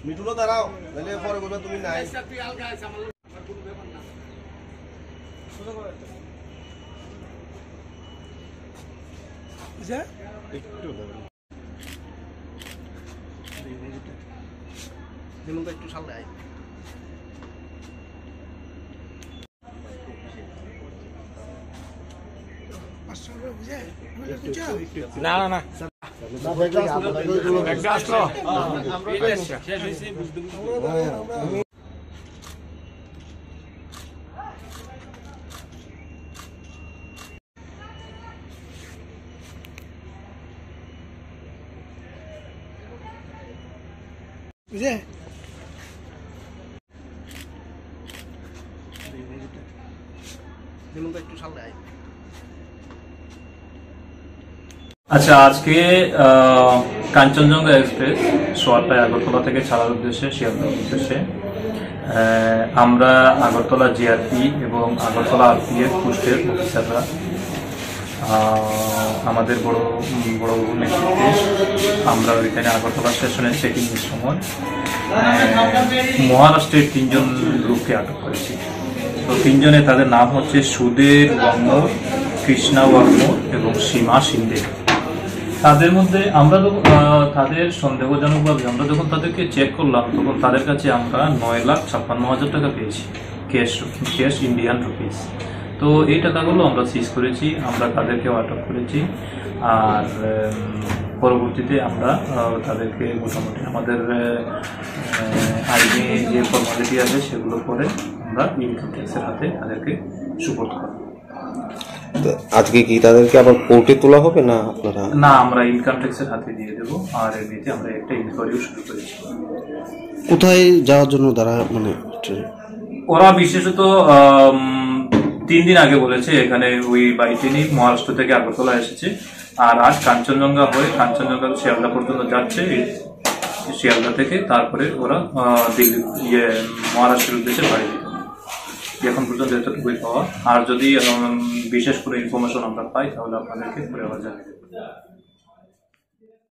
মিঠুনো দাঁড়াও নাহলে পরে বলবে তুমি নাই একটু সামনে আয় না না না একটু সামনে আয় আচ্ছা, আজকে কাঞ্চনজঙ্ঘা এক্সপ্রেস সোয়ারটায় আগরতলা থেকে ছাড়ার উদ্দেশ্যে শিয়ালদার উদ্দেশ্যে আমরা আগরতলা জিআরপি এবং আগরতলা আরপিএফ পোস্টের অফিসাররা আমাদের বড় নেতৃত্বে আমরা ওইখানে আগরতলা স্টেশনে চেকিং এর সময় মহারাষ্ট্রের 3 জন লোককে আটক করেছি। তো 3 জনে তাদের নাম হচ্ছে সুধীর ওয়াংমোর, কৃষ্ণা ওয়াংমোর এবং সীমা সিন্ধে। তাদের মধ্যে আমরা তাদের সন্দেহজনকভাবে আমরা যখন তাদেরকে চেক করলাম তখন তাদের কাছে আমরা 9,56,000 টাকা পেয়েছি, ক্যাশ ইন্ডিয়ান রুপিস। তো এই টাকাগুলো আমরা সিজ করেছি, আমরা তাদেরকেও আটক করেছি। আর পরবর্তীতে আমরা তাদেরকে মোটামুটি আমাদের আইনে যে ফর্মালিটি আছে সেগুলো করে আমরা ইনকাম ট্যাক্সের হাতে তাদেরকে সুপোর্ট করব। আজকে কি তাদেরকে আবার কোর্টে তোলা হবে না আপনারা? না, আমরা ইনকাম ট্যাক্সের হাতে দিয়ে দেবো। আর এমনিতে আমরা একটা ইনকোয়ারিও শুরু করেছি। কোথায় যাওয়ার জন্য তারা মানে ওরা বিশেষত 3 দিন আগে বলেছে এখানে ওই বাইটে নেই, মহারাষ্ট্র থেকে আগরতলা এসেছে। আর আজ কাঞ্চনজঙ্ঘা হয়ে কাঞ্চনজঙ্ঘা শিয়ালদা পর্যন্ত যাচ্ছে। শিয়ালদা থেকে তারপরে ওরা দিল্লি মহারাষ্ট্রের উদ্দেশ্যে বাড়ি দিতে। এখন পর্যন্ত এতটুকুই পাওয়া। আর যদি বিশেষ করে ইনফরমেশন আমরা পাই তাহলে আপনাদেরকে পরে আবার জানিয়ে দেব।